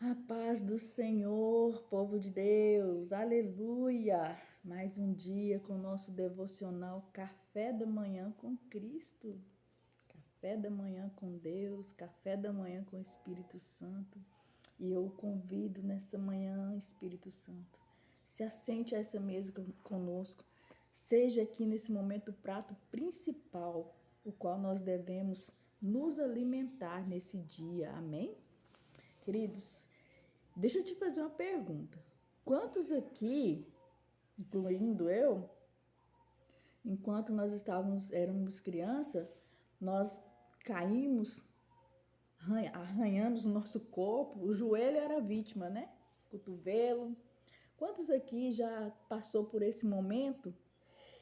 A paz do Senhor, povo de Deus, aleluia! Mais um dia com o nosso devocional Café da Manhã com Cristo, café da manhã com Deus, café da manhã com o Espírito Santo. E eu o convido nessa manhã, Espírito Santo, se assente a essa mesa conosco, seja aqui nesse momento o prato principal, o qual nós devemos nos alimentar nesse dia, amém? Queridos, deixa eu te fazer uma pergunta. Quantos aqui, incluindo eu, enquanto nós éramos criança, nós caímos, arranhamos o nosso corpo, o joelho era a vítima, né? Cotovelo. Quantos aqui já passou por esse momento?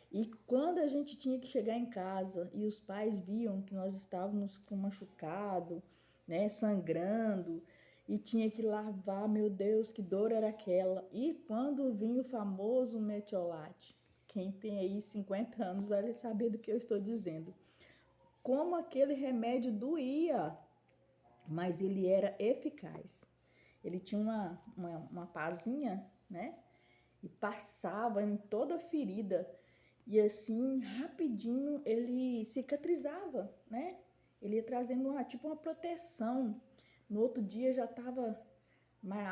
E quando a gente tinha que chegar em casa e os pais viam que nós estávamos com machucado, né, sangrando, e tinha que lavar, meu Deus, que dor era aquela. E quando vinha o famoso metiolate, quem tem aí 50 anos vai saber do que eu estou dizendo. Como aquele remédio doía, mas ele era eficaz. Ele tinha uma pazinha, né? E passava em toda a ferida. E assim, rapidinho, ele cicatrizava, né? Ele ia trazendo uma proteção. No outro dia já estava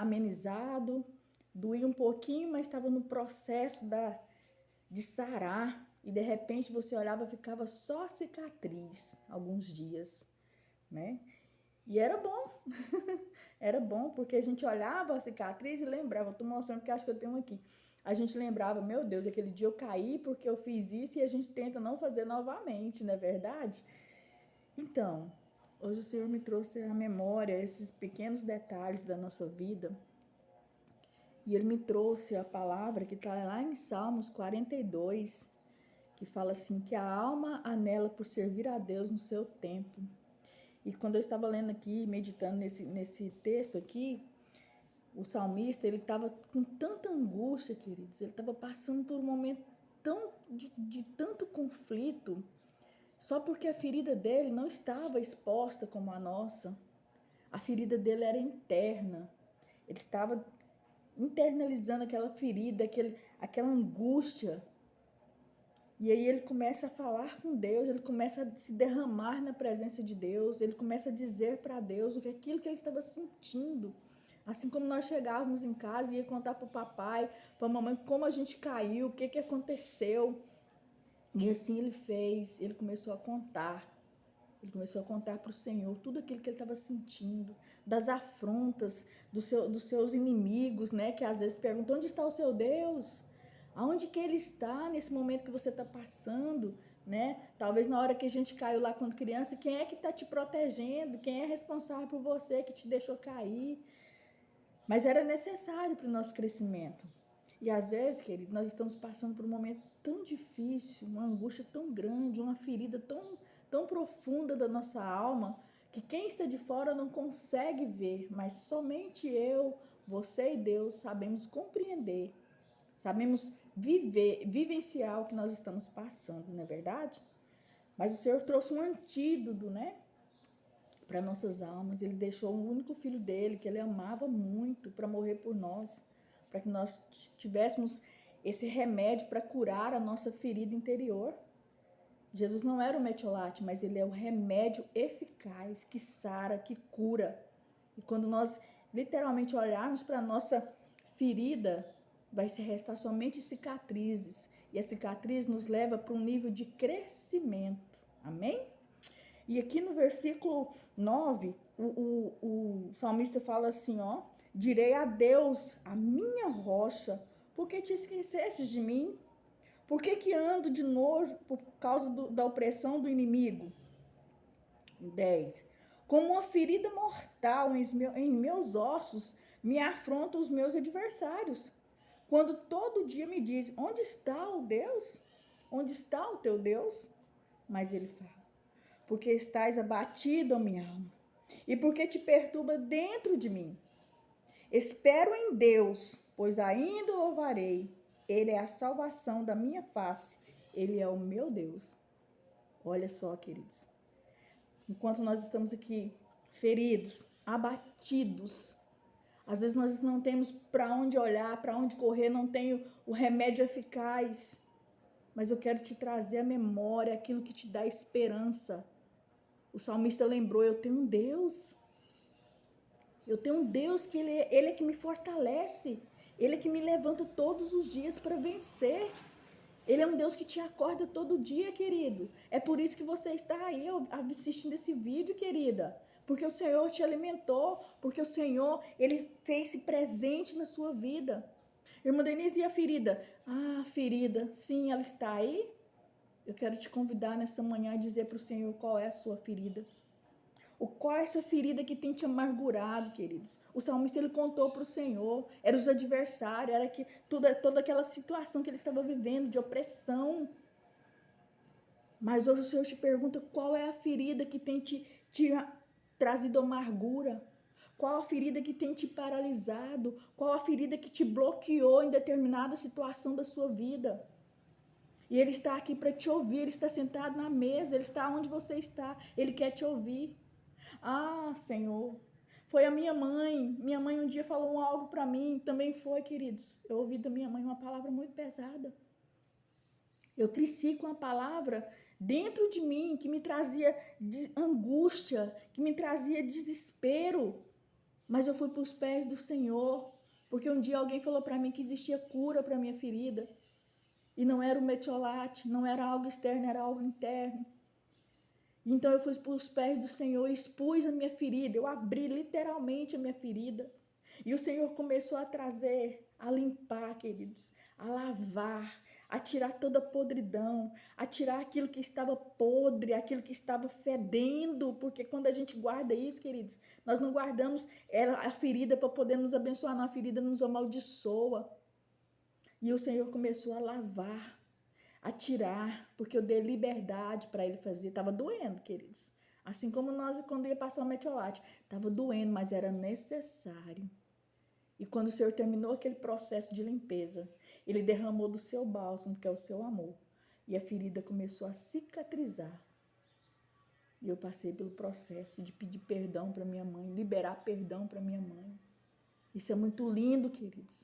amenizado, doía um pouquinho, mas estava no processo de sarar. E de repente você olhava, ficava só cicatriz alguns dias, né? E era bom, era bom, porque a gente olhava a cicatriz e lembrava, tô mostrando que acho que eu tenho aqui. A gente lembrava, meu Deus, aquele dia eu caí porque eu fiz isso e a gente tenta não fazer novamente, não é verdade? Então, hoje o Senhor me trouxe à memória esses pequenos detalhes da nossa vida e Ele me trouxe a palavra que está lá em Salmos 42, que fala assim, que a alma anela por servir a Deus no seu tempo. E quando eu estava lendo aqui, meditando nesse texto aqui, o salmista, ele estava com tanta angústia, queridos, ele estava passando por um momento de tanto conflito, só porque a ferida dele não estava exposta como a nossa. A ferida dele era interna. Ele estava internalizando aquela ferida, aquela angústia. E aí ele começa a falar com Deus, ele começa a se derramar na presença de Deus, ele começa a dizer para Deus aquilo que ele estava sentindo. Assim como nós chegávamos em casa e ia contar para o papai, para a mamãe, como a gente caiu, o que aconteceu. E assim ele fez, ele começou a contar. Ele começou a contar para o Senhor tudo aquilo que ele estava sentindo, das afrontas dos seus inimigos, né? Que às vezes perguntam, onde está o seu Deus? Aonde que ele está nesse momento que você está passando, né? Talvez na hora que a gente caiu lá quando criança, quem é que está te protegendo? Quem é responsável por você que te deixou cair? Mas era necessário para o nosso crescimento. E às vezes, querido, nós estamos passando por um momento tão difícil, uma angústia tão grande, uma ferida tão profunda da nossa alma, que quem está de fora não consegue ver, mas somente eu, você e Deus sabemos compreender, sabemos vivenciar o que nós estamos passando, não é verdade? Mas o Senhor trouxe um antídoto, né? Para nossas almas. Ele deixou o único filho dele, que ele amava muito, para morrer por nós, para que nós tivéssemos esse remédio para curar a nossa ferida interior. Jesus não era o metiolate, mas ele é o remédio eficaz que sara, que cura. E quando nós literalmente olharmos para a nossa ferida, vai se restar somente cicatrizes. E a cicatriz nos leva para um nível de crescimento. Amém? E aqui no versículo 9, o salmista fala assim, ó, direi a Deus, a minha rocha, por que te esquecestes de mim? Por que ando de nojo por causa da opressão do inimigo? 10. Como uma ferida mortal em meus ossos, me afrontam os meus adversários. Quando todo dia me dizem, onde está o Deus? Onde está o teu Deus? Mas ele fala, porque estás abatido, ó minha alma, e porque te perturba dentro de mim. Espero em Deus, pois ainda o louvarei. Ele é a salvação da minha face. Ele é o meu Deus. Olha só, queridos. Enquanto nós estamos aqui feridos, abatidos, Às vezes nós não temos para onde olhar, para onde correr, não tenho o remédio eficaz. Mas eu quero te trazer à memória aquilo que te dá esperança. O salmista lembrou, eu tenho um Deus. Eu tenho um Deus que ele é que me fortalece. Ele é que me levanta todos os dias para vencer. Ele é um Deus que te acorda todo dia, querido. É por isso que você está aí assistindo esse vídeo, querida. Porque o Senhor te alimentou, porque o Senhor, Ele fez-se presente na sua vida. Irmã Denise, e a ferida? Ah, ferida, sim, ela está aí. Eu quero te convidar nessa manhã a dizer para o Senhor qual é a sua ferida. Qual é essa ferida que tem te amargurado, queridos? O salmista, ele contou para o Senhor, eram os adversários, era que toda aquela situação que ele estava vivendo, de opressão. Mas hoje o Senhor te pergunta qual é a ferida que tem te trazido amargura, qual a ferida que tem te paralisado, qual a ferida que te bloqueou em determinada situação da sua vida. E Ele está aqui para te ouvir, Ele está sentado na mesa, Ele está onde você está, Ele quer te ouvir. Ah, Senhor, foi a minha mãe um dia falou algo para mim, também foi, queridos, eu ouvi da minha mãe uma palavra muito pesada. Eu cresci com a palavra dentro de mim, que me trazia angústia, que me trazia desespero, mas eu fui para os pés do Senhor, porque um dia alguém falou para mim que existia cura para minha ferida, e não era o metiolate, não era algo externo, era algo interno. Então eu fui para os pés do Senhor, expus a minha ferida, eu abri literalmente a minha ferida. E o Senhor começou a trazer, a limpar, queridos, a lavar, a tirar toda a podridão, a tirar aquilo que estava podre, aquilo que estava fedendo, porque quando a gente guarda isso, queridos, nós não guardamos a ferida para poder nos abençoar, não, a ferida nos amaldiçoa. E o Senhor começou a lavar, a tirar, porque eu dei liberdade para ele fazer. Estava doendo, queridos. Assim como nós, quando ia passar o metiolate, estava doendo, mas era necessário. E quando o Senhor terminou aquele processo de limpeza, Ele derramou do seu bálsamo, que é o seu amor. E a ferida começou a cicatrizar. E eu passei pelo processo de pedir perdão para minha mãe, liberar perdão para minha mãe. Isso é muito lindo, queridos.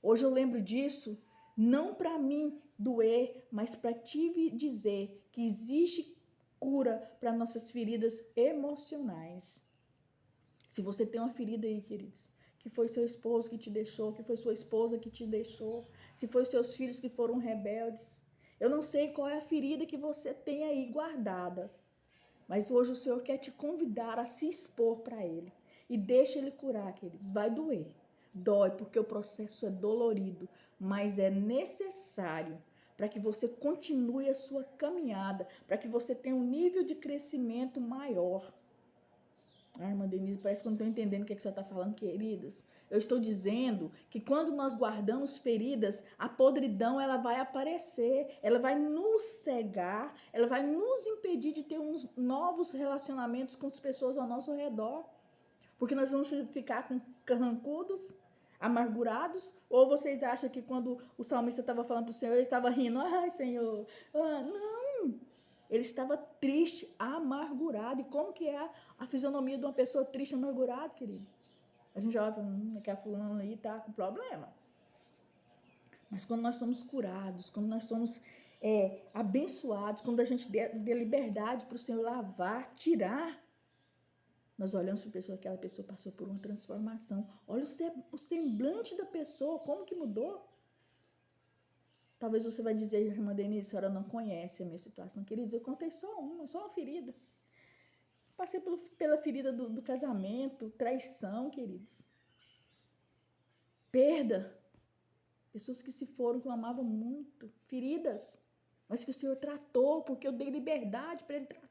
Hoje eu lembro disso, não para mim doer, mas para te dizer que existe cura para nossas feridas emocionais. Se você tem uma ferida aí, queridos, que foi seu esposo que te deixou, que foi sua esposa que te deixou, se foi seus filhos que foram rebeldes, eu não sei qual é a ferida que você tem aí guardada, mas hoje o Senhor quer te convidar a se expor para Ele e deixa Ele curar, queridos. Vai doer. Dói porque o processo é dolorido, mas é necessário para que você continue a sua caminhada, para que você tenha um nível de crescimento maior. Ah, irmã Denise, parece que eu não estou entendendo o que você está falando, queridas. Eu estou dizendo que quando nós guardamos feridas, a podridão ela vai aparecer, ela vai nos cegar, ela vai nos impedir de ter uns novos relacionamentos com as pessoas ao nosso redor. Porque nós vamos ficar com carrancudos, amargurados? Ou vocês acham que quando o salmista estava falando para o Senhor, ele estava rindo? Ai, Senhor, não. Ele estava triste, amargurado. E como que é a fisionomia de uma pessoa triste, amargurada, querido? A gente olha para que a fulana aí está com problema. Mas quando nós somos curados, quando nós somos abençoados, quando a gente dê liberdade para o Senhor lavar, tirar, nós olhamos para a pessoa, aquela pessoa passou por uma transformação. Olha o semblante da pessoa, como que mudou. Talvez você vai dizer, irmã Denise, a senhora não conhece a minha situação. Queridos, eu contei só uma ferida. Passei pela ferida do casamento, traição, queridos. Perda. Pessoas que se foram, que eu amava muito. Feridas. Mas que o Senhor tratou, porque eu dei liberdade para Ele tratar.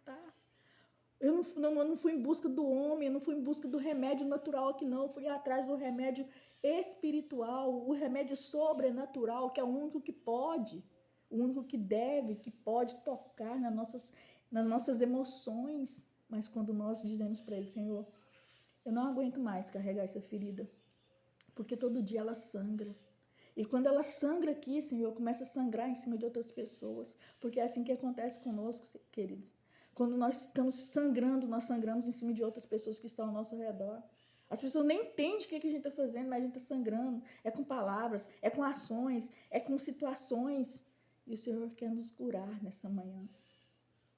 Eu não fui em busca do homem, eu não fui em busca do remédio natural aqui não, eu fui atrás do remédio espiritual, o remédio sobrenatural, que é o único que pode, o único que deve, que pode tocar nas nossas emoções. Mas quando nós dizemos para Ele, Senhor, eu não aguento mais carregar essa ferida, porque todo dia ela sangra. E quando ela sangra aqui, Senhor, começa a sangrar em cima de outras pessoas, porque é assim que acontece conosco, queridos. Quando nós estamos sangrando, nós sangramos em cima de outras pessoas que estão ao nosso redor. As pessoas nem entendem o que a gente está fazendo, mas a gente está sangrando. É com palavras, é com ações, é com situações. E o Senhor quer nos curar nessa manhã.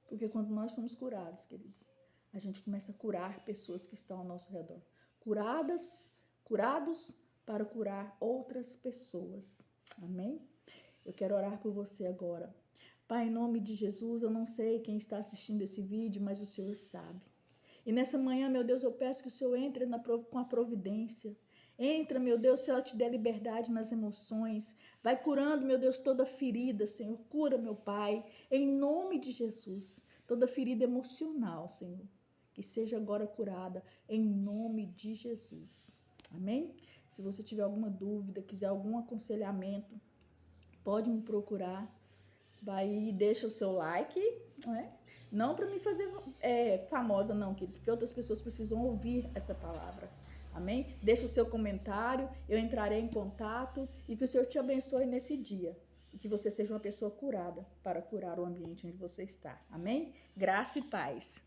Porque quando nós somos curados, queridos, a gente começa a curar pessoas que estão ao nosso redor. Curados para curar outras pessoas. Amém? Eu quero orar por você agora. Pai, em nome de Jesus, eu não sei quem está assistindo esse vídeo, mas o Senhor sabe. E nessa manhã, meu Deus, eu peço que o Senhor entre com a providência. Entra, meu Deus, se ela te der liberdade nas emoções. Vai curando, meu Deus, toda ferida, Senhor. Cura, meu Pai, em nome de Jesus. Toda ferida emocional, Senhor. Que seja agora curada, em nome de Jesus. Amém? Se você tiver alguma dúvida, quiser algum aconselhamento, pode me procurar. Vai e deixa o seu like, né? Não para me fazer famosa, não, queridos, porque outras pessoas precisam ouvir essa palavra. Amém? Deixa o seu comentário, eu entrarei em contato e que o Senhor te abençoe nesse dia. E que você seja uma pessoa curada para curar o ambiente onde você está. Amém? Graça e paz.